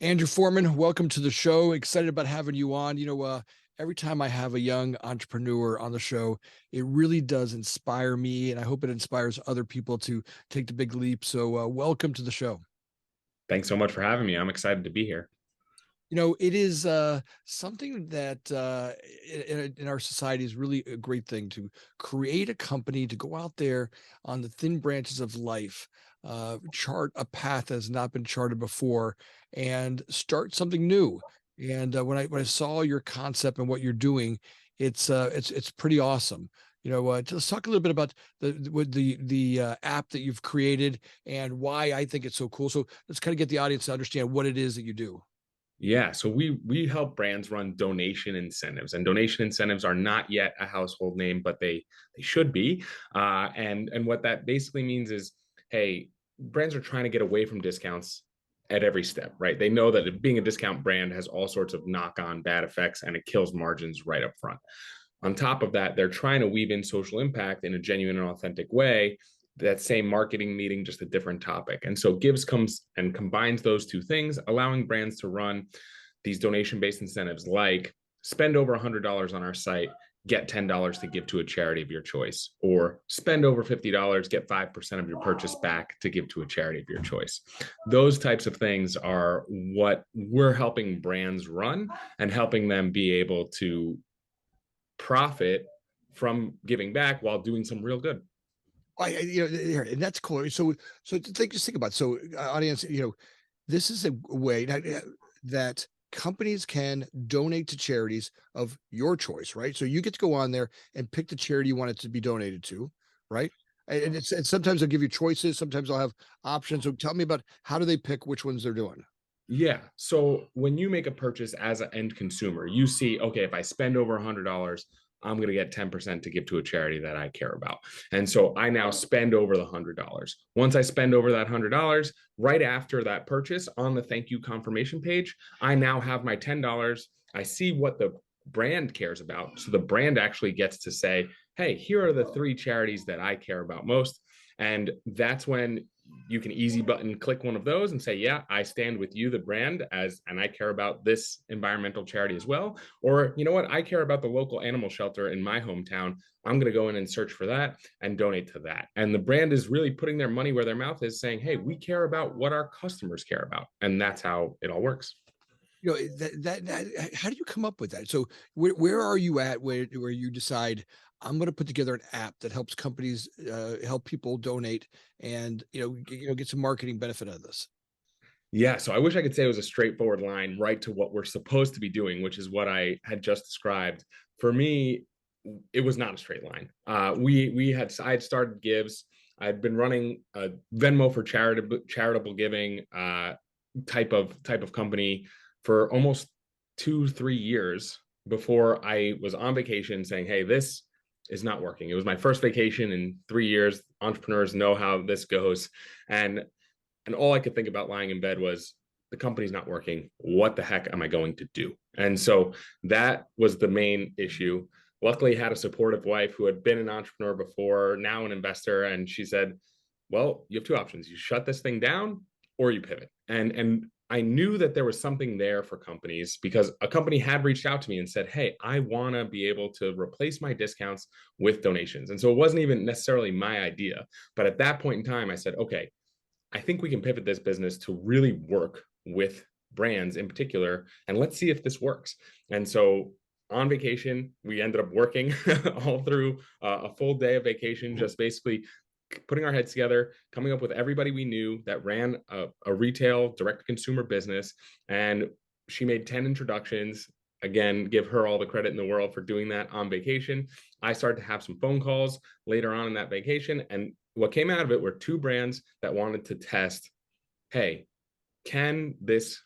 Andrew Forman, welcome to the show. Excited about having you on. Every time I have a young entrepreneur on the show, it really does inspire me, and I hope it inspires other people to take the big leap. So, welcome to the show. Thanks so much for having me. I'm excited to be here. It is something that in our society is really a great thing to create a company, to go out there on the thin branches of life, chart a path that has not been charted before, and start something new. And when I saw your concept and what you're doing, it's pretty awesome. Let's talk a little bit about the app that you've created and why I think it's so cool. So let's kind of get the audience to understand what it is that you do. Yeah, so we help brands run donation incentives, and donation incentives are not yet a household name, but they should be. And what that basically means is, hey, brands are trying to get away from discounts at every step, right? They know that being a discount brand has all sorts of knock-on bad effects, and it kills margins right up front. On top of that, they're trying to weave in social impact in a genuine and authentic way. That same marketing meeting, just a different topic. And so GIVZ comes and combines those two things, allowing brands to run these donation-based incentives like spend over $100 on our site, get $10 to give to a charity of your choice, or spend over $50, get 5% of your purchase back to give to a charity of your choice. Those types of things are what we're helping brands run and helping them be able to profit from giving back while doing some real good. And that's cool. Just think about it. So, audience, this is a way that companies can donate to charities of your choice, right? So you get to go on there and pick the charity you want it to be donated to, right? And sometimes they'll give you choices, sometimes they'll have options. So tell me about how do they pick which ones they're doing? Yeah. So when you make a purchase as an end consumer, you see, okay, if I spend over $100, I'm going to get 10% to give to a charity that I care about. And so I now spend over the $100. Once I spend over that $100, right after that purchase on the thank you confirmation page, I now have my $10. I see what the brand cares about. So the brand actually gets to say, hey, here are the three charities that I care about most. And that's when you can easy button click one of those and say, yeah, I stand with you, the brand, and I care about this environmental charity as well. Or, you know what, I care about the local animal shelter in my hometown. I'm going to go in and search for that and donate to that. And the brand is really putting their money where their mouth is, saying, hey, we care about what our customers care about. And that's how it all works. How do you come up with that? So where are you at where you decide I'm going to put together an app that helps companies help people donate and get some marketing benefit out of this? Yeah, so I wish I could say it was a straightforward line right to what we're supposed to be doing, which is what I had just described. For me, it was not a straight line. I had started GIVZ. I'd been running a Venmo for charitable giving type of company for almost 2 3 years before I was on vacation saying, hey, this is not working. It was my first vacation in 3 years. Entrepreneurs know how this goes. And all I could think about lying in bed was the company's not working. What the heck am I going to do? And so that was the main issue. Luckily, I had a supportive wife who had been an entrepreneur before, now an investor, and she said, "Well, you have two options: you shut this thing down, or you pivot." And I knew that there was something there for companies because a company had reached out to me and said, "Hey, I want to be able to replace my discounts with donations." And so it wasn't even necessarily my idea, but at that point in time, I said, "Okay, I think we can pivot this business to really work with brands in particular, and let's see if this works." And so on vacation, we ended up working all through a full day of vacation, just basically putting our heads together, coming up with everybody we knew that ran a retail direct to consumer business. And she made 10 introductions. Again, give her all the credit in the world for doing that on vacation. I started to have some phone calls later on in that vacation. And what came out of it were two brands that wanted to test, hey, can this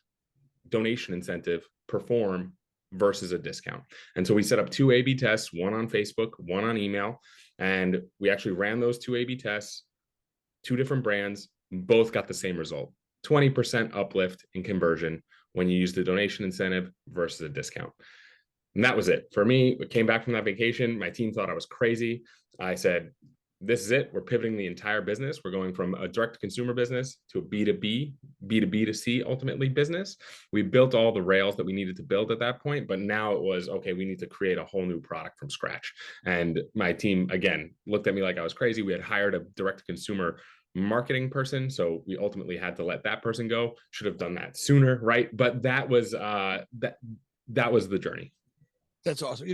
donation incentive perform versus a discount? And so we set up two A/B tests, one on Facebook, one on email. And we actually ran those two A/B tests, two different brands, both got the same result: 20% uplift in conversion when you use the donation incentive versus a discount. And that was it. For me, I came back from that vacation. My team thought I was crazy. I said, this is it. We're pivoting the entire business. We're going from a direct to consumer business to a B2B, B2B to C ultimately business. We built all the rails that we needed to build at that point, but now it was okay, we need to create a whole new product from scratch. And my team, again, looked at me like I was crazy. We had hired a direct to consumer marketing person, so we ultimately had to let that person go. Should have done that sooner, right? But that was the journey. That's awesome.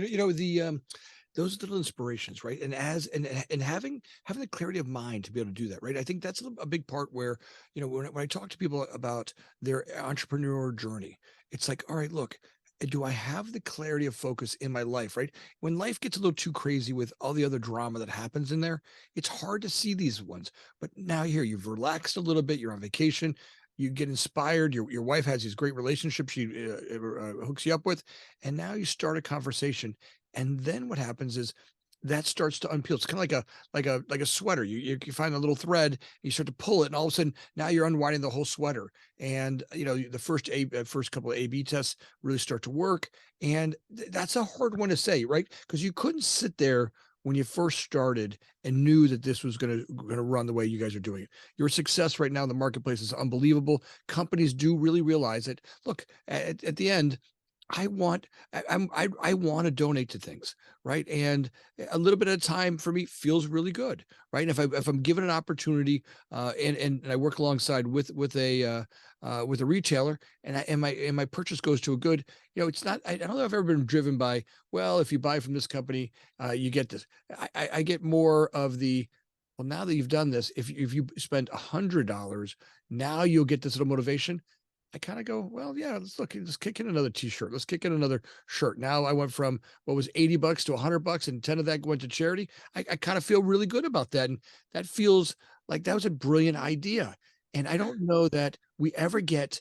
Those little inspirations, right? And and having the clarity of mind to be able to do that, right? I think that's a big part where, when I talk to people about their entrepreneur journey, it's like, all right, look, do I have the clarity of focus in my life, right? When life gets a little too crazy with all the other drama that happens in there, it's hard to see these ones. But now here, you've relaxed a little bit, you're on vacation, you get inspired, your wife has these great relationships she hooks you up with, and now you start a conversation, and then what happens is that starts to unpeel. It's kind of like a sweater. You find a little thread, you start to pull it, and all of a sudden now you're unwinding the whole sweater. And the first couple of A/B tests really start to work, and that's a hard one to say, right? Because you couldn't sit there when you first started and knew that this was gonna run the way you guys are doing it. Your success right now in the marketplace is unbelievable. Companies do really realize that. Look, at the end, I want I wanna donate to things, right? And a little bit at a time for me feels really good, right? And if I'm given an opportunity, and I work alongside with a retailer, and my purchase goes to a good, it's not. I don't know if I've ever been driven by, well, if you buy from this company, you get this. I get more of the, well, now that you've done this, if you spend $100, now you'll get this little motivation. I kind of go, well, yeah, let's kick in another t-shirt. Let's kick in another shirt. Now I went from what was $80 to $100, and 10 of that went to charity. I kind of feel really good about that. And that feels like that was a brilliant idea. And I don't know that we ever get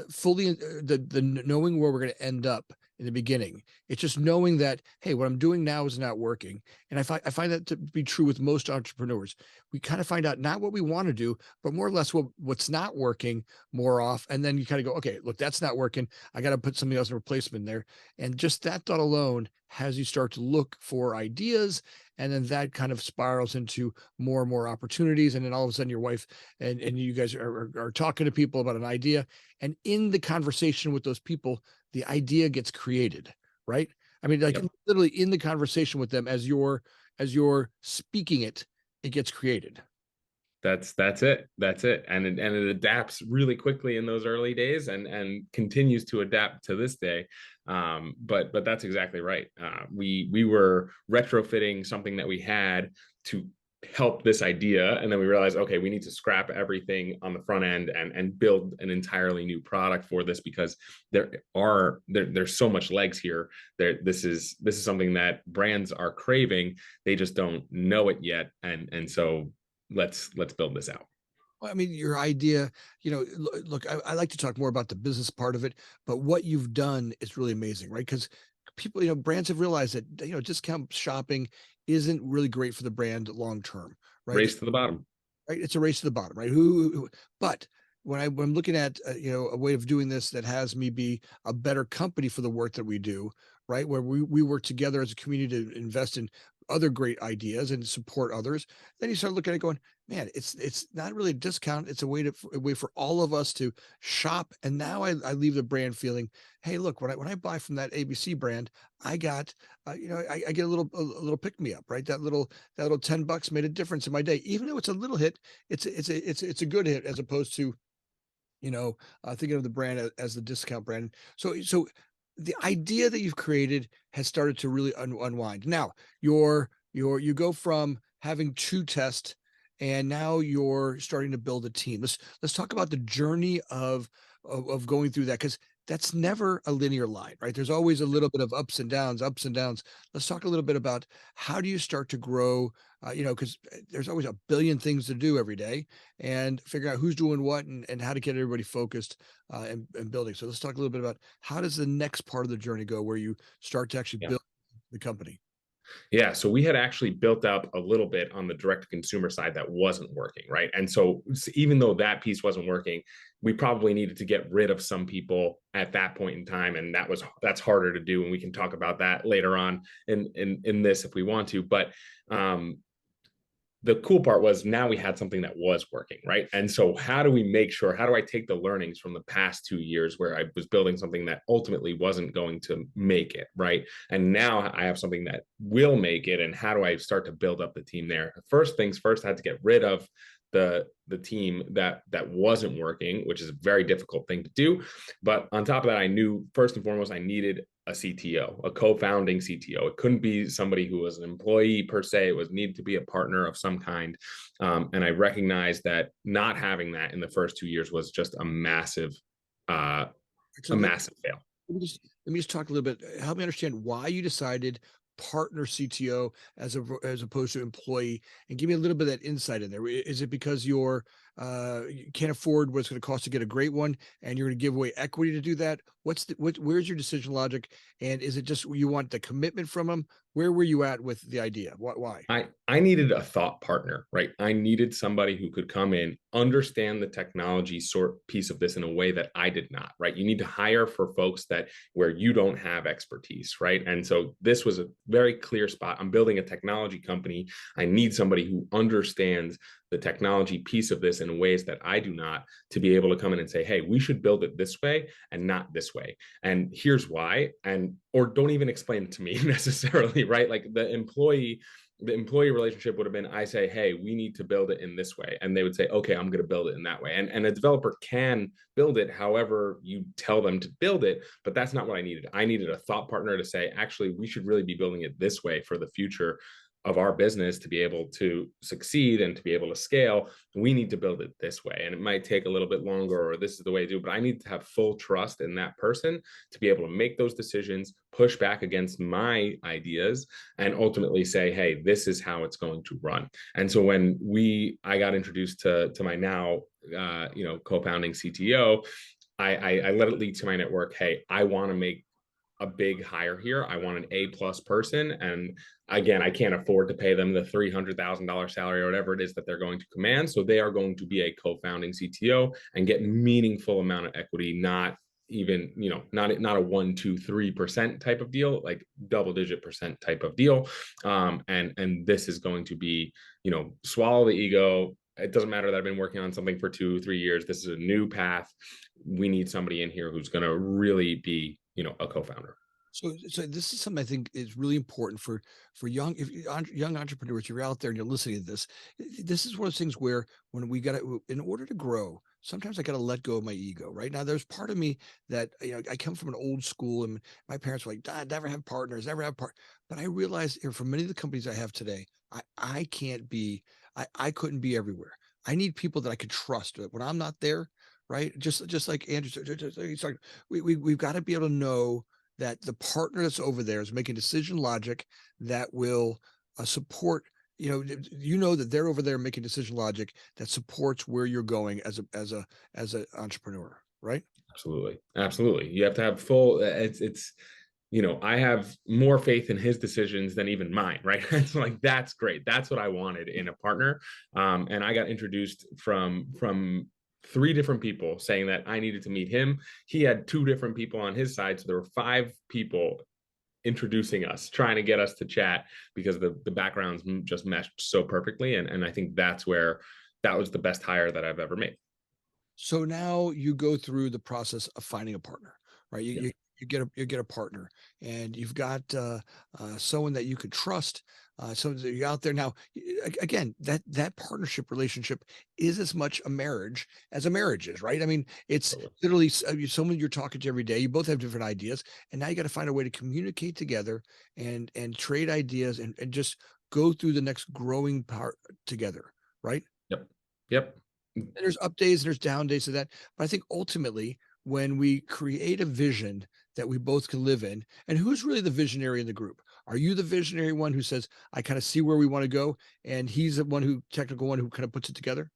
fully the knowing where we're going to end up in the beginning. It's just knowing that, hey, what I'm doing now is not working. And I find that to be true with most entrepreneurs. We kind of find out not what we want to do, but more or less what's not working more off. And then you kind of go, okay, look, that's not working. I got to put something else in replacement there. And just that thought alone has you start to look for ideas. And then that kind of spirals into more and more opportunities. And then all of a sudden your wife and you guys are talking to people about an idea. And in the conversation with those people, the idea gets created, right? I mean, like Yep. literally in the conversation with them as you're speaking it, it gets created. That's it. That's it. And it adapts really quickly in those early days and continues to adapt to this day. But that's exactly right. We were retrofitting something that we had to help this idea, and then we realized, okay, we need to scrap everything on the front end and build an entirely new product for this because there's so much legs here. This is something that brands are craving. They just don't know it yet, and so let's build this out. Well, I mean, your idea, look, I like to talk more about the business part of it, but what you've done is really amazing, right? Because people, brands have realized that, discount shopping isn't really great for the brand long term, right? Race to the bottom. Right? It's a race to the bottom, right? But when I'm looking at a way of doing this that has me be a better company for the work that we do, right? Where we work together as a community to invest in other great ideas and support others, then you start looking at it going, man, it's not really a discount. It's a way for all of us to shop. And now I leave the brand feeling, hey, look, when I buy from that ABC brand, I got I get a little pick me up, right? That little $10 made a difference in my day. Even though it's a little hit, it's a good hit as opposed to, thinking of the brand as the discount brand. So the idea that you've created has started to really unwind. Now you go from having two tests, and now you're starting to build a team. Let's talk about the journey of going through that, because that's never a linear line, right? There's always a little bit of ups and downs, ups and downs. Let's talk a little bit about how do you start to grow, because there's always a billion things to do every day, and figure out who's doing what, and how to get everybody focused, and building. So let's talk a little bit about how does the next part of the journey go where you start to actually Yeah. build the company. Yeah, so we had actually built up a little bit on the direct to consumer side that wasn't working, right? And so even though that piece wasn't working, we probably needed to get rid of some people at that point in time, and that's harder to do, and we can talk about that later on in this if we want to. But the cool part was now we had something that was working, right? And so how do we make sure, how do I take the learnings from the past 2 years where I was building something that ultimately wasn't going to make it, right? And now I have something that will make it. And how do I start to build up the team there? First things first, I had to get rid of the team that wasn't working, which is a very difficult thing to do. But on top of that, I knew first and foremost I needed a CTO, a co-founding CTO. It couldn't be somebody who was an employee per se. It was needed to be a partner of some kind. And I recognized that not having that in the first 2 years was just uh, So a massive fail. let me just talk a little bit. Help me understand why you decided partner CTO as opposed to employee, and give me a little bit of that insight in there. Is it because you can't afford what it's going to cost to get a great one, and you're going to give away equity to do that? Where's your decision logic, and is it just you want the commitment from them? Where were you at with the idea? Why? I needed a thought partner, right? I needed somebody who could come in, understand the technology sort piece of this in a way that I did not, right? You need to hire for folks that where you don't have expertise, right? And so this was a very clear spot. I'm building a technology company. I need somebody who understands the technology piece of this in ways that I do not, to be able to come in and say, hey, we should build it this way and not this way. And here's why. And or don't even explain it to me necessarily, right? Like the employee relationship would have been, I say, hey, we need to build it in this way, and they would say, okay, I'm going to build it in that way. And a developer can build it however you tell them to build it, but that's not what I needed. I needed a thought partner to say, actually, we should really be building it this way for the future of our business to be able to succeed and to be able to scale. We need to build it this way, and it might take a little bit longer, or this is the way to do it, but I need to have full trust in that person to be able to make those decisions, push back against my ideas, and ultimately say, hey, this is how it's going to run. And so when I got introduced to my now co-founding CTO, I let it lead to my network. Hey, I want to make a big hire here. I want an A+ person. And again, I can't afford to pay them the $300,000 salary or whatever it is that they're going to command. So they are going to be a co-founding CTO and get meaningful amount of equity, not even, not a 1, 2, 3% type of deal, like double-digit percent type of deal. And this is going to be, swallow the ego. It doesn't matter that I've been working on something for 2, 3 years. This is a new path. We need somebody in here who's going to really be, a co-founder. So this is something I think is really important for young entrepreneurs. If you're out there and you're listening to this, this is one of those things where when we got to, in order to grow, sometimes I got to let go of my ego. Right now, there's part of me that I come from an old school, and my parents were like, "Dad, never have partners, never have part." But I realized for many of the companies I have today, I can't be, I couldn't be everywhere. I need people that I could trust. That when I'm not there, right? Just like Andrew said, he's like, we've got to be able to know that the partner that's over there is making decision logic that will support, that they're over there making decision logic that supports where you're going as an entrepreneur, right? Absolutely. Absolutely. You have to have full, it's, I have more faith in his decisions than even mine, right? It's like, that's great. That's what I wanted in a partner. And I got introduced from 3 different people saying that I needed to meet him. He had 2 different people on his side. So there were 5 people introducing us, trying to get us to chat because the backgrounds just meshed so perfectly. And I think that's where that was the best hire that I've ever made. So now you go through the process of finding a partner, right? Yeah. You get a partner, and you've got someone that you could trust. So that you're out there now. Again, that partnership relationship is as much a marriage as a marriage is, right? I mean, it's Totally. literally someone you're talking to every day. You both have different ideas, and now you got to find a way to communicate together and trade ideas and just go through the next growing part together, right? Yep. Yep. And there's up days and there's down days of that. But I think ultimately, when we create a vision that we both can live in, and who's really the visionary in the group? Are you the visionary one who says, I kind of see where we want to go? And he's the technical one who kind of puts it together?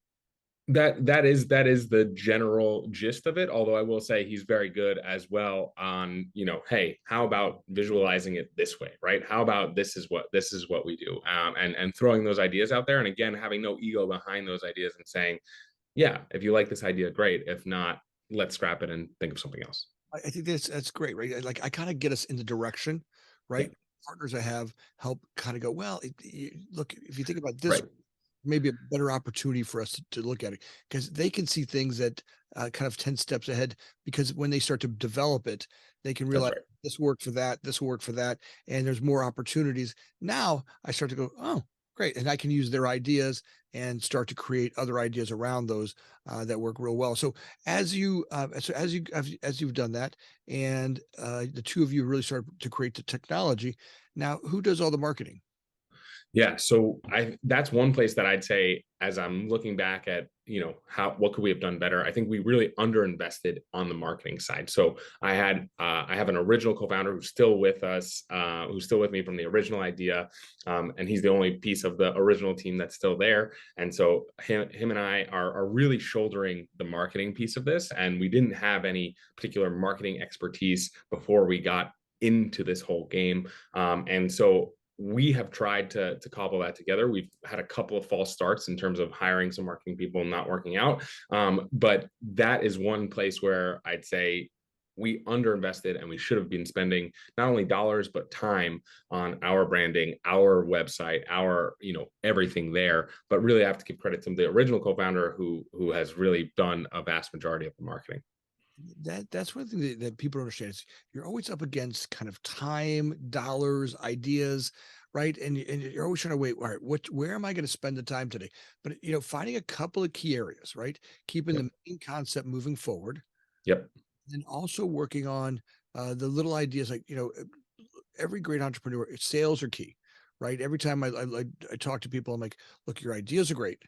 That is the general gist of it, although I will say he's very good as well on, hey, how about visualizing it this way, right? How about this is what we do, and throwing those ideas out there, and again, having no ego behind those ideas and saying, yeah, if you like this idea, great. If not, let's scrap it and think of something else. I think that's great, right? Like I kind of get us in the direction, Yeah. right? Partners I have help kind of go, well, look, if you think about this, Right. maybe a better opportunity for us to look at it because they can see things that kind of 10 steps ahead because when they start to develop it, they can That's realize right. this worked for that, this will work for that, and there's more opportunities. Now I start to go, oh, great. And I can use their ideas and start to create other ideas around those that work real well. So as you've done that, and the two of you really started to create the technology. Now, who does all the marketing? Yeah, so I that's one place that I'd say as I'm looking back at, how what could we have done better? I think we really underinvested on the marketing side. So I have an original co-founder who's still with us, who's still with me from the original idea, and he's the only piece of the original team that's still there. And so him and I are really shouldering the marketing piece of this, and we didn't have any particular marketing expertise before we got into this whole game. And so we have tried to cobble that together. We've had a couple of false starts in terms of hiring some marketing people and not working out. But that is one place where I'd say we underinvested and we should have been spending not only dollars but time on our branding, our website, our everything there. But really, I have to give credit to the original co-founder who has really done a vast majority of the marketing. That's one thing that people don't understand is you're always up against kind of time, dollars, ideas, right? And you're always trying to wait, all right, where am I going to spend the time today? But finding a couple of key areas, right? Keeping Yep. the main concept moving forward, Yep. and also working on the little ideas like every great entrepreneur, sales are key, right? Every time I talk to people, I'm like, look, your ideas are great,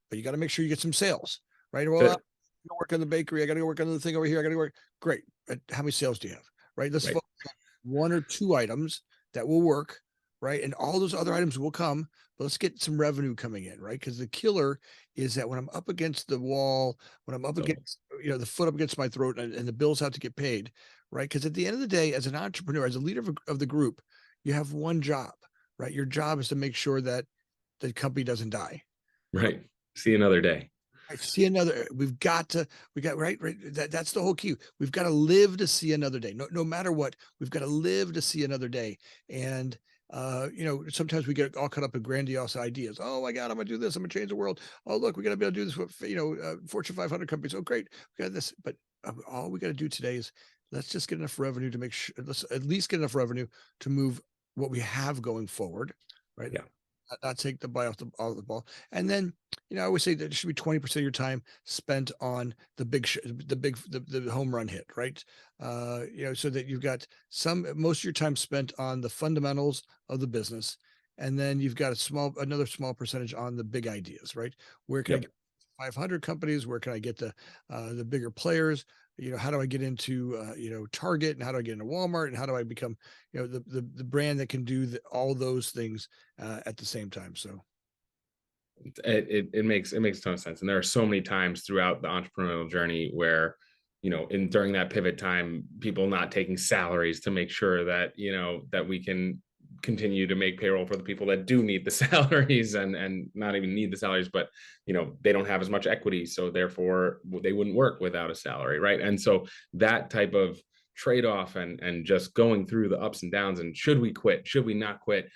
but you got to make sure you get some sales, right? Well, Good. I gotta work on the bakery. I got to go work on the thing over here. I got to work. Great. But how many sales do you have? Right. Let's Right. focus on one or two items that will work. Right. And all those other items will come, but let's get some revenue coming in. Right. Because the killer is that when I'm up against the wall, when I'm up So against, the foot up against my throat and the bills have to get paid. Right. Because at the end of the day, as an entrepreneur, as a leader of the group, you have one job. Right. Your job is to make sure that the company doesn't die. right. See you another day. I see another. We got right. That's the whole key. We've got to live to see another day. No matter what, we've got to live to see another day. And sometimes we get all caught up in grandiose ideas. Oh my God, I'm gonna do this. I'm gonna change the world. Oh look, we got to be able to do this with Fortune 500 companies. Oh great, we got this. But all we got to do today is let's just get enough revenue to make sure. Let's at least get enough revenue to move what we have going forward. Right. Yeah. Not take the bite off the ball. And then, I always say that it should be 20% of your time spent on the home run hit, right? So that you've got most of your time spent on the fundamentals of the business. And then you've got another small percentage on the big ideas, right? Where can I Yep. get 500 companies? Where can I get the bigger players? How do I get into Target, and how do I get into Walmart, and how do I become the brand that can do all those things at the same time. So It makes a ton of sense, and there are so many times throughout the entrepreneurial journey where in during that pivot time, people not taking salaries to make sure that that we can continue to make payroll for the people that do need the salaries, and not even need the salaries, but they don't have as much equity, so therefore they wouldn't work without a salary, right? And so that type of trade-off, and just going through the ups and downs, and should we quit, should we not quit,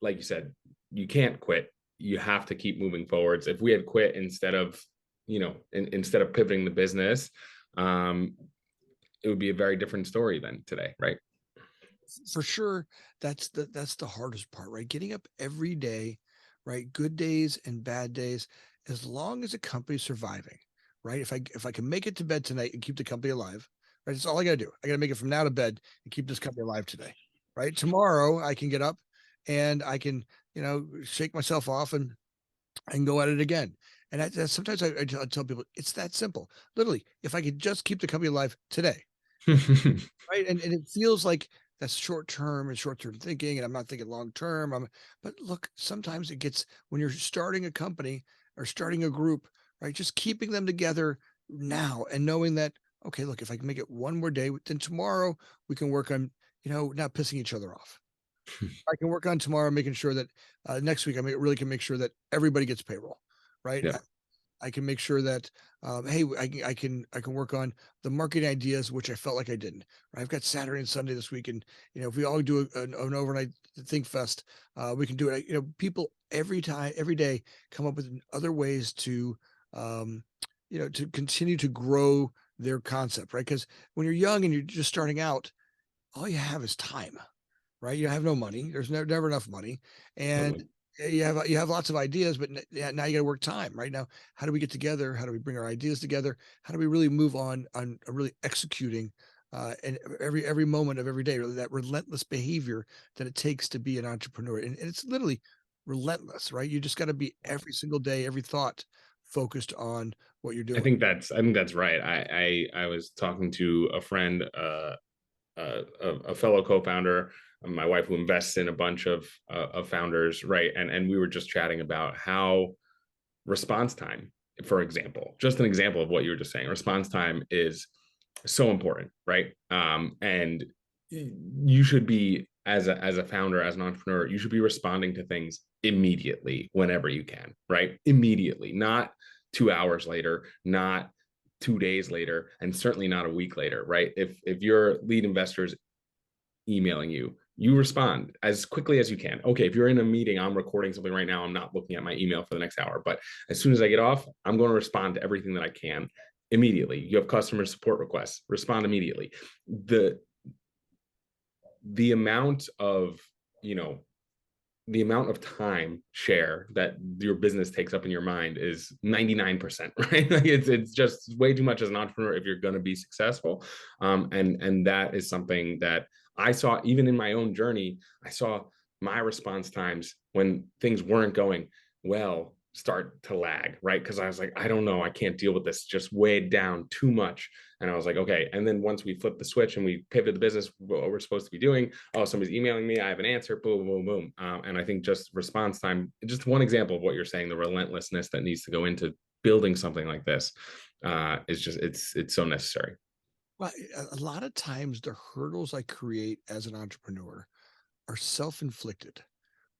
like you said, you can't quit. You have to keep moving forwards. If we had quit instead of, instead of pivoting the business, um, it would be a very different story than today, right? for sure, that's the hardest part, right? Getting up every day, right? Good days and bad days, as long as the company's surviving, right? If I can make it to bed tonight and keep the company alive, right? That's all I gotta do. I gotta make it from now to bed and keep this company alive today. Right. Tomorrow I can get up and I can, shake myself off and go at it again. And sometimes I tell people it's that simple. Literally, if I could just keep the company alive today, right? And it feels like that's short term and short term thinking, and I'm not thinking long term. But look, sometimes it gets when you're starting a company or starting a group, right? Just keeping them together now and knowing that okay, look, if I can make it one more day, then tomorrow we can work on not pissing each other off. I can work on tomorrow, making sure that next week really can make sure that everybody gets payroll, right? Yeah. I can make sure that, hey, I can work on the marketing ideas, which I felt like I didn't. Right? I've got Saturday and Sunday this week, and if we all do an overnight think fest, we can do it. People every time, every day, come up with other ways to, um, to continue to grow their concept, right? Because when you're young and you're just starting out, all you have is time, right? You have no money. There's never enough money, and Totally. you have lots of ideas, but yeah, now you got to work time. Right now, how do we get together? How do we bring our ideas together? How do we really move on really executing? And every moment of every day, really that relentless behavior that it takes to be an entrepreneur, and it's literally relentless, right? You just got to be every single day, every thought focused on what you're doing. I think that's right. I was talking to a friend, a fellow co-founder, my wife who invests in a bunch of founders, right? And we were just chatting about how response time, for example, just an example of what you were just saying, response time is so important, right? And you should be, as a founder, as an entrepreneur, you should be responding to things immediately whenever you can, right? Immediately, not 2 hours later, not 2 days later, and certainly not a week later, right? If your lead investors emailing you, you respond as quickly as you can. Okay, if you're in a meeting, I'm recording something right now, I'm not looking at my email for the next hour, but as soon as I get off, I'm going to respond to everything that I can immediately. You have customer support requests, respond immediately. The amount of, you know, the amount of time share that your business takes up in your mind is 99%, right? Like it's just way too much as an entrepreneur if you're going to be successful. And that is something that I saw even in my own journey. I saw my response times when things weren't going well start to lag, right? Because I was like, I don't know, I can't deal with this, just weighed down too much. And I was like, okay. And then once we flipped the switch and we pivoted the business, what we're supposed to be doing, oh, somebody's emailing me, I have an answer, boom, boom, boom. And I think just response time, just one example of what you're saying, the relentlessness that needs to go into building something like this is just, it's so necessary. Well, a lot of times the hurdles I create as an entrepreneur are self-inflicted.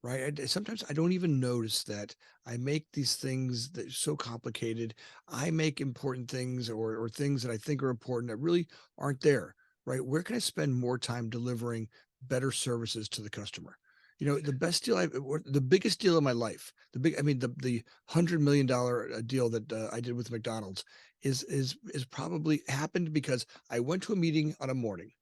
Right? Sometimes I don't even notice that I make these things that are so complicated. I make important things or things that I think are important that really aren't there. Right? Where can I spend more time delivering better services to the customer? The best deal or the biggest deal of my life, the $100 million deal that I did with McDonald's is probably happened because I went to a meeting on a morning.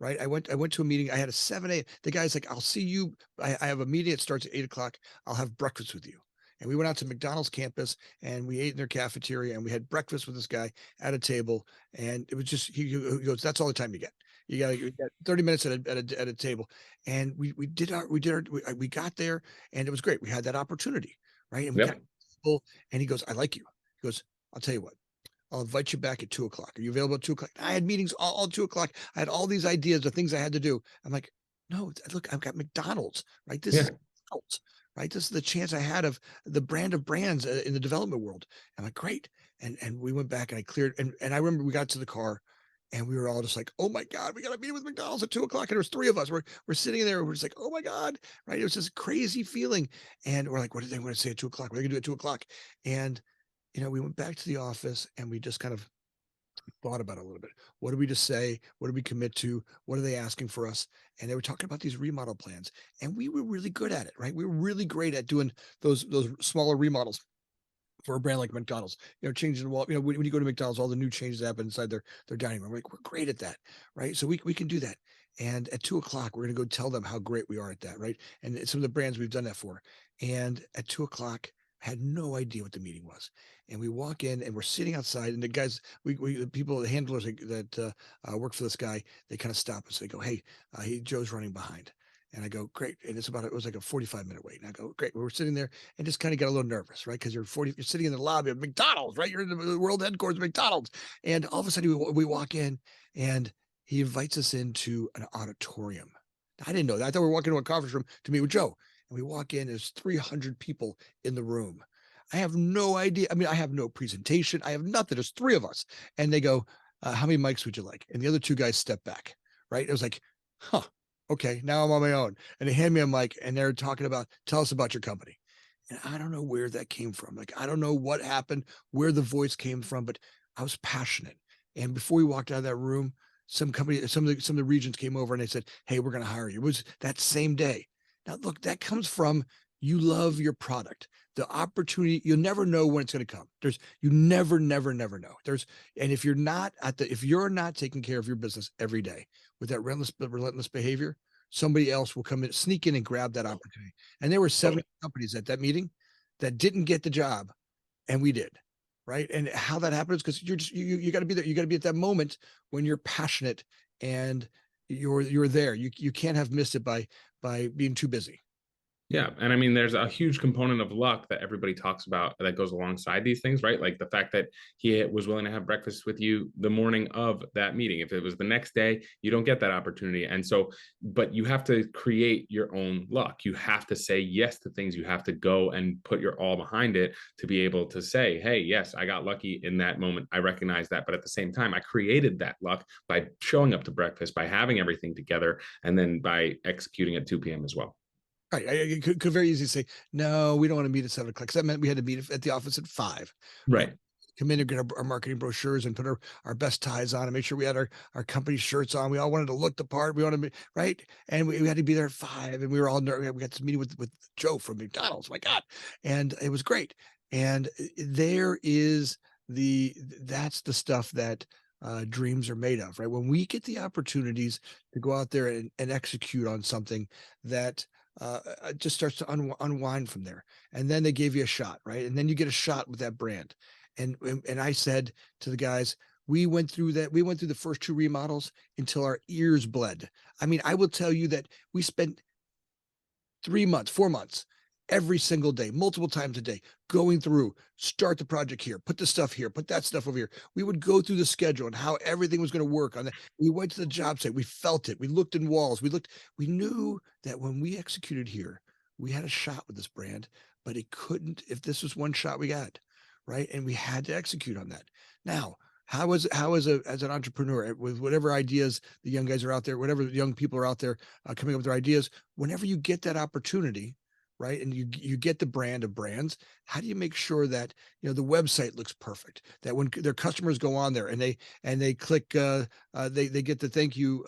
Right? I went to a meeting. I had a 7 a. The guy's like, I'll see you. I have a meeting. It starts at 8 o'clock. I'll have breakfast with you. And we went out to McDonald's campus and we ate in their cafeteria and we had breakfast with this guy at a table. And it was just he goes, that's all the time you get. You got 30 minutes at a table. And we got there and it was great. We had that opportunity, right? And we got Yep. people and he goes, I like you. He goes, I'll tell you what. I'll invite you back at 2 o'clock. Are you available at 2 o'clock? I had meetings all 2 o'clock. I had all these ideas of things I had to do. I'm like, no, look, I've got McDonald's, right? This is Yeah. McDonald's, right? This is the chance I had of the brand of brands in the development world. I'm like, great. And we went back and I cleared. And I remember we got to the car and we were all just like, oh my God, we got a meeting with McDonald's at 2 o'clock. And there was three of us. We're sitting there. We're just like, oh my God, right? It was this crazy feeling. And we're like, what did they want to say at 2 o'clock? What are they going to do at 2 o'clock? And we went back to the office and we just kind of thought about it a little bit. What did we just say? What did we commit to? What are they asking for us? And they were talking about these remodel plans, and we were really good at it, right? We were really great at doing those smaller remodels for a brand like McDonald's. Changing the wall. When you go to McDonald's, all the new changes that happen inside their dining room. We're great at that, right? So we can do that. And at 2 o'clock, we're going to go tell them how great we are at that, right? And some of the brands we've done that for. And at 2 o'clock, I had no idea what the meeting was. And we walk in and we're sitting outside, and the guys, the people, the handlers that work for this guy, they kind of stop us. They go, "Hey, Joe's running behind." And I go, "Great." And it was like a 45-minute wait. And I go, "Great." We're sitting there and just kind of got a little nervous, right? Because you're sitting in the lobby of McDonald's, right? You're in the world headquarters of McDonald's. And all of a sudden we walk in and he invites us into an auditorium. I didn't know that. I thought we were walking into a conference room to meet with Joe. And we walk in, there's 300 people in the room. I have no idea. I mean, I have no presentation. I have nothing. There's three of us. And they go, how many mics would you like? And the other two guys step back, right? It was like, huh, okay, now I'm on my own. And they hand me a mic and they're talking about, tell us about your company. And I don't know where that came from. Like, I don't know what happened, where the voice came from, but I was passionate. And before we walked out of that room, some of the regions came over and they said, "Hey, we're going to hire you." It was that same day. Now, look, that comes from you love your product. The opportunity, you'll never know when it's going to come. You never know. And if you're not taking care of your business every day with that relentless behavior, somebody else will come in, sneak in and grab that opportunity. And there were 70 Totally. companies at that meeting that didn't get the job, and we did. Right. And how that happens, because you got to be there. You got to be at that moment when you're passionate and you're there. You can't have missed it by being too busy. Yeah. And I mean, there's a huge component of luck that everybody talks about that goes alongside these things, right? Like the fact that he was willing to have breakfast with you the morning of that meeting. If it was the next day, you don't get that opportunity. And so, but you have to create your own luck. You have to say yes to things. You have to go and put your all behind it to be able to say, hey, yes, I got lucky in that moment. I recognize that. But at the same time, I created that luck by showing up to breakfast, by having everything together, and then by executing at 2 p.m. as well. Right. I could very easily say, no, we don't want to meet at 7 o'clock. Because that meant we had to meet at the office at 5. Right. Right. Come in and get our marketing brochures and put our best ties on and make sure we had our company shirts on. We all wanted to look the part. We wanted to be right. And we had to be there at 5. And we were all nervous. We got this meeting with Joe from McDonald's. My God. And it was great. And there is that's the stuff that dreams are made of, right? When we get the opportunities to go out there and execute on something that just starts to unwind from there. And then they gave you a shot, right? And then you get a shot with that brand. And I said to the guys, we went through that. We went through the first 2 remodels until our ears bled. I mean, I will tell you that we spent 3 months, 4 months, every single day, multiple times a day, going through, start the project here, put the stuff here, put that stuff over here. We would go through the schedule and how everything was going to work on that. We went to the job site, we felt it, we looked in walls, we knew that when we executed here, we had a shot with this brand, but it couldn't, if this was one shot we got, right? And we had to execute on that. Now, as an entrepreneur with whatever ideas the young guys are out there, whatever young people are out there coming up with their ideas, whenever you get that opportunity, right, and you get the brand of brands, how do you make sure that the website looks perfect, that when their customers go on there and they click they get the thank you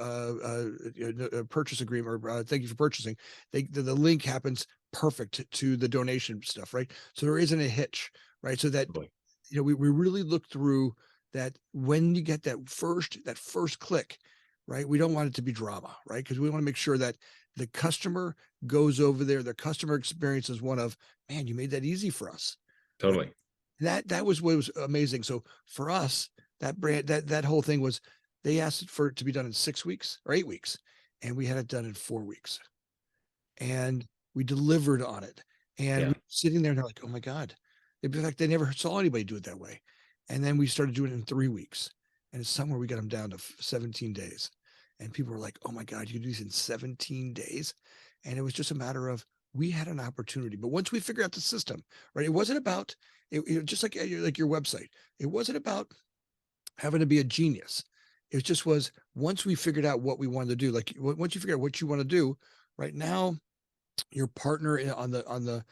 purchase agreement, or thank you for purchasing, the link happens perfect to the donation stuff, right? So there isn't a hitch, right? So that Totally. we really look through that. When you get that first click, right, we don't want it to be drama, right? Because we want to make sure that the customer goes over there, the customer experience is one of, man, you made that easy for us, right? Totally. That was what was amazing. So for us, that brand, that whole thing was, they asked for it to be done in 6 weeks or 8 weeks, and we had it done in 4 weeks, and we delivered on it. And we Yeah. were sitting there and they're like, oh my God. In fact, they never saw anybody do it that way. And then we started doing it in 3 weeks. And it's somewhere we got them down to 17 days. And people were like, oh my God, you do these in 17 days. And it was just a matter of, we had an opportunity. But once we figured out the system, right, it wasn't about just like your website. It wasn't about having to be a genius. It just was, once we figured out what we wanted to do, like once you figure out what you want to do, right now your partner on the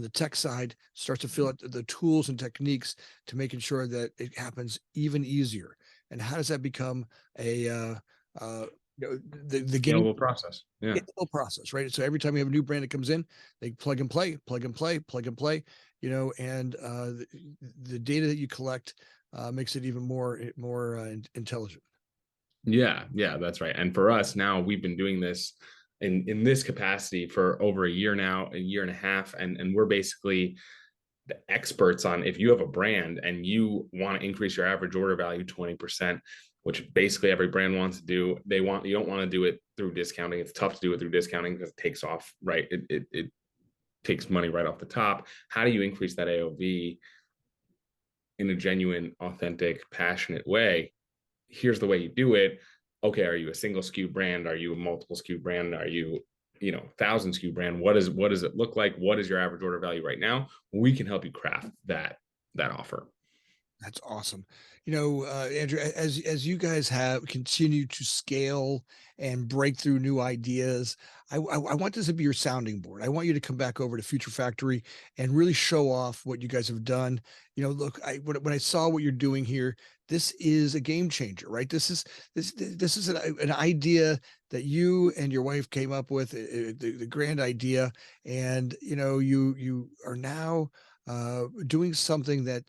tech side starts to fill out the tools and techniques to making sure that it happens even easier. And how does that become a the game Scalable process. Yeah. process, right? So every time we have a new brand that comes in, they plug and play, plug and play, plug and play, and the data that you collect makes it even more intelligent. Yeah, yeah, that's right. And for us now, we've been doing this in this capacity for over a year now, a year and a half, and we're basically the experts on, if you have a brand and you want to increase your average order value 20%, which basically every brand wants to do. You don't want to do it through discounting. It's tough to do it through discounting because it takes off, right? It takes money right off the top. How do you increase that AOV in a genuine, authentic, passionate way? Here's the way you do it. Okay, are you a single SKU brand? Are you a multiple SKU brand? Are you 1,000 SKU brand? What does it look like? What is your average order value right now? We can help you craft that offer. That's awesome. Andrew, as you guys have continued to scale and break through new ideas, I want this to be your sounding board. I want you to come back over to Future Factory and really show off what you guys have done. Look, when I saw what you're doing here, this is a game changer, right? This is an idea that you and your wife came up with, the grand idea, and you are now doing something that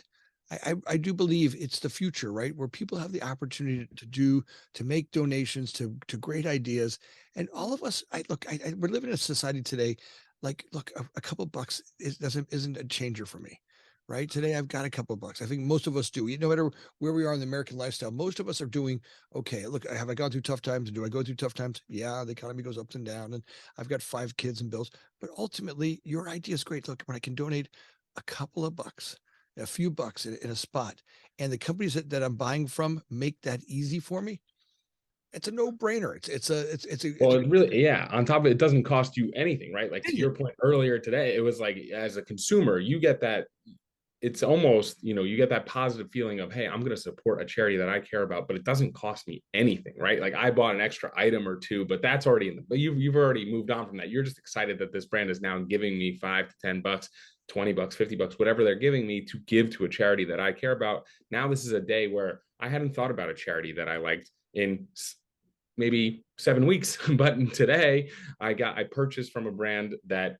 I do believe it's the future, right? Where people have the opportunity to make donations to great ideas, and all of us. We're living in a society today. Like, look, a couple bucks isn't a changer for me, right? Today, I've got a couple bucks. I think most of us do. No matter where we are in the American lifestyle, most of us are doing okay. Look, have I gone through tough times? And do I go through tough times? Yeah, the economy goes up and down, and I've got 5 kids and bills. But ultimately, your idea is great. Look, when I can donate a couple of bucks, a few bucks in a spot, and the companies that I'm buying from make that easy for me, it's a no-brainer. It's Well, a it really, yeah. On top of it, it doesn't cost you anything, right? Like to opinion. your point earlier today, it was like as a consumer, you get that. It's almost, you get that positive feeling of, hey, I'm going to support a charity that I care about, but it doesn't cost me anything, right? Like I bought an extra item or two, but that's already in the, but you've already moved on from that. You're just excited that this brand is now giving me $5 to $10, $20, $50, whatever they're giving me to give to a charity that I care about. Now, this is a day where I hadn't thought about a charity that I liked in maybe 7 weeks, but today I purchased from a brand that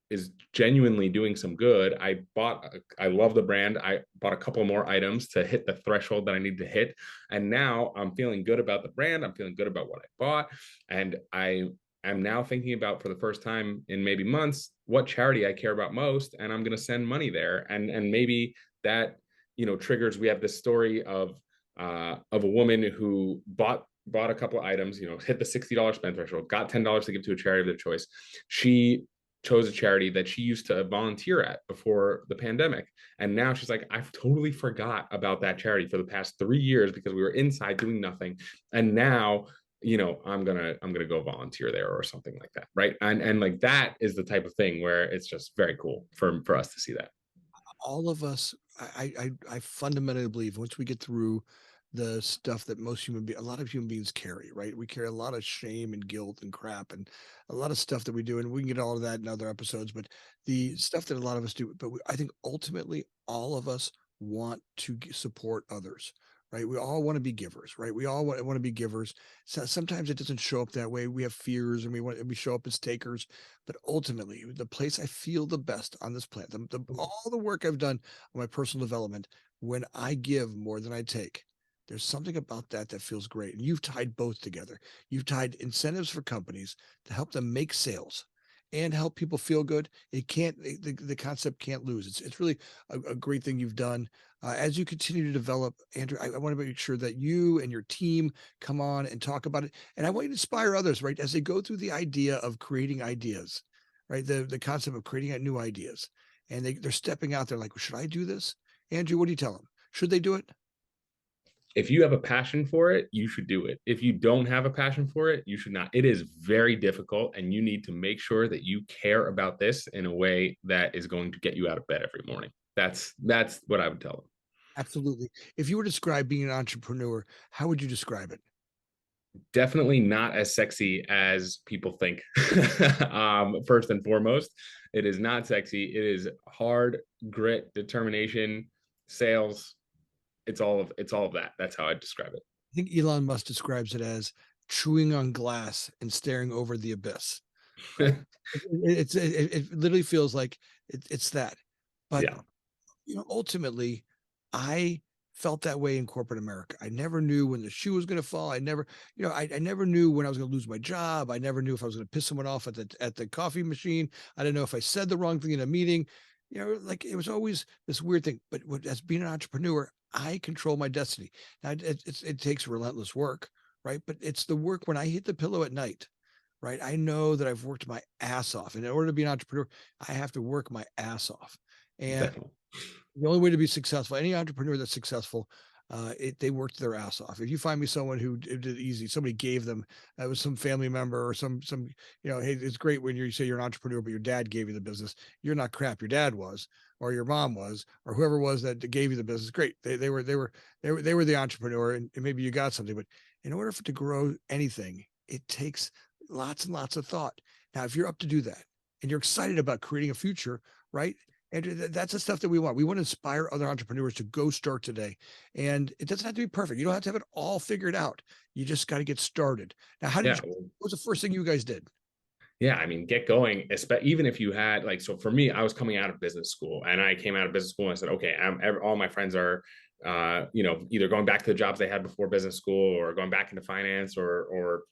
is genuinely doing some good. I love the brand. I bought a couple more items to hit the threshold that I need to hit. And now I'm feeling good about the brand. I'm feeling good about what I bought. And I am now thinking about, for the first time in maybe months, what charity I care about most. And I'm going to send money there. And maybe that, triggers, we have this story of a woman who bought a couple of items, hit the $60 spend threshold, got $10 to give to a charity of their choice. She chose a charity that she used to volunteer at before the pandemic. And now she's like, I've totally forgot about that charity for the past 3 years because we were inside doing nothing. And now, I'm gonna go volunteer there or something like that. Right. And like that is the type of thing where it's just very cool for us to see that. All of us, I fundamentally believe once we get through the stuff that a lot of human beings carry, right? We carry a lot of shame and guilt and crap and a lot of stuff that we do, and we can get all of that in other episodes. But the stuff that a lot of us do, I think ultimately all of us want to support others. Right. We all want to be givers, right? We all want to be givers. So sometimes it doesn't show up that way. We have fears and we show up as takers. But ultimately, the place I feel the best on this planet, all the work I've done on my personal development, when I give more than I take, there's something about that that feels great. And you've tied both together. You've tied incentives for companies to help them make sales and help people feel good. The concept can't lose. It's really a great thing you've done. As you continue to develop, Andrew, I want to make sure that you and your team come on and talk about it. And I want you to inspire others, right, as they go through the idea of creating ideas, right? The concept of creating new ideas, and they're stepping out there like, should I do this? Andrew, what do you tell them? Should they do it? If you have a passion for it, you should do it. If you don't have a passion for it, you should not. It is very difficult, and you need to make sure that you care about this in a way that is going to get you out of bed every morning. That's what I would tell them. Absolutely. If you were to describe being an entrepreneur, how would you describe it? Definitely not as sexy as people think. First and foremost, it is not sexy. It is hard grit, determination, sales. It's all of that. That's how I describe it. I think Elon Musk describes it as chewing on glass and staring over the abyss, right? It literally feels like it's that. But Yeah, ultimately, I felt that way in corporate America. I never knew when the shoe was going to fall. I never knew when I was going to lose my job. I never knew if I was going to piss someone off at the coffee machine. I didn't know if I said the wrong thing in a meeting. Like it was always this weird thing. But as being an entrepreneur, I control my destiny. Now it takes relentless work, right? But it's the work when I hit the pillow at night, right? I know that I've worked my ass off. And in order to be an entrepreneur, I have to work my ass off. And definitely. the only way to be successful, any entrepreneur that's successful, they worked their ass off. If you find me someone who did it easy, somebody gave them, it was some family member or hey, it's great when you say you're an entrepreneur, but your dad gave you the business. You're not crap. Your dad was, or your mom was, or whoever it was that gave you the business. Great. They were the entrepreneur, and maybe you got something, but in order for it to grow anything, it takes lots and lots of thought. Now, if you're up to do that and you're excited about creating a future, right? And that's the stuff that we want. We want to inspire other entrepreneurs to go start today. And it doesn't have to be perfect. You don't have to have it all figured out. You just got to get started. Now, how did Yeah. you, what was the first thing you guys did? Yeah, I mean, get going. Even if you had like, so for me, I was coming out of business school, and I came out of business school and I said, okay, all my friends are, either going back to the jobs they had before business school, or going back into finance, or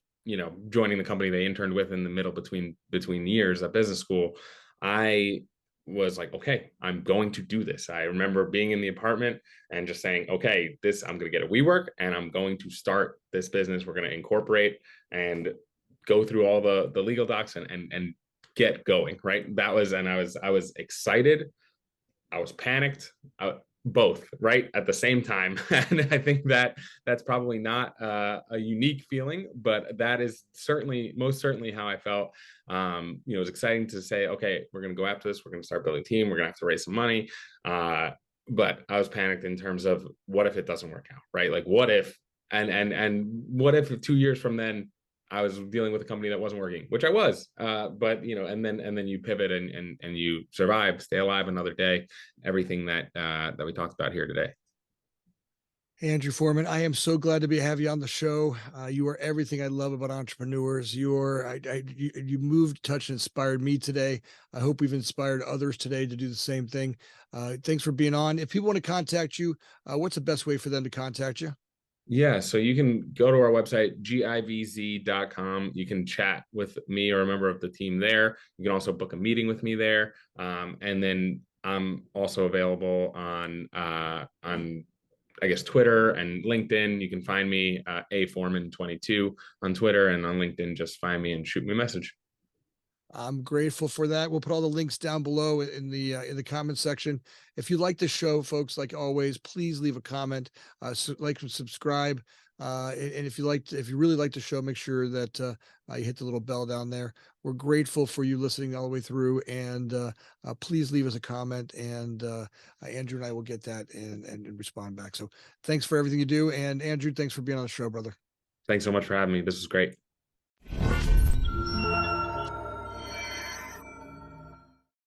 joining the company they interned with in the middle between years of business school. I was like, okay, I'm going to do this. I remember being in the apartment and just saying, okay, I'm going to get a WeWork, and I'm going to start this business. We're going to incorporate and go through all the legal docs and get going. Right. And I was excited. I was panicked. Both right at the same time. And I think that's probably not a unique feeling, but that is most certainly how I felt. It was exciting to say, okay, we're going to go after this. We're going to start building a team. We're going to have to raise some money. But I was panicked in terms of, what if it doesn't work out? Right. Like, what if, and what if 2 years from then I was dealing with a company that wasn't working, which I was, but and then you pivot, and you survive, stay alive another day, everything that we talked about here today. Andrew Forman, I am so glad to have you on the show. You are everything I love about entrepreneurs. You moved, touched, and inspired me today. I hope we've inspired others today to do the same thing. Thanks for being on. If people want to contact you, what's the best way for them to contact you? Yeah, so you can go to our website, GIVZ.com. You can chat with me or a member of the team there. You can also book a meeting with me there. And then I'm also available on I guess Twitter and LinkedIn. You can find me a Forman22 on Twitter, and on LinkedIn, just find me and shoot me a message. I'm grateful for that. We'll put all the links down below in the comment section. If you like the show, folks, like always, please leave a comment, like and subscribe. And if you really like the show, make sure that you hit the little bell down there. We're grateful for you listening all the way through, and please leave us a comment, and Andrew and I will get that and respond back. So thanks for everything you do, and Andrew, thanks for being on the show, brother. Thanks so much for having me. This was great.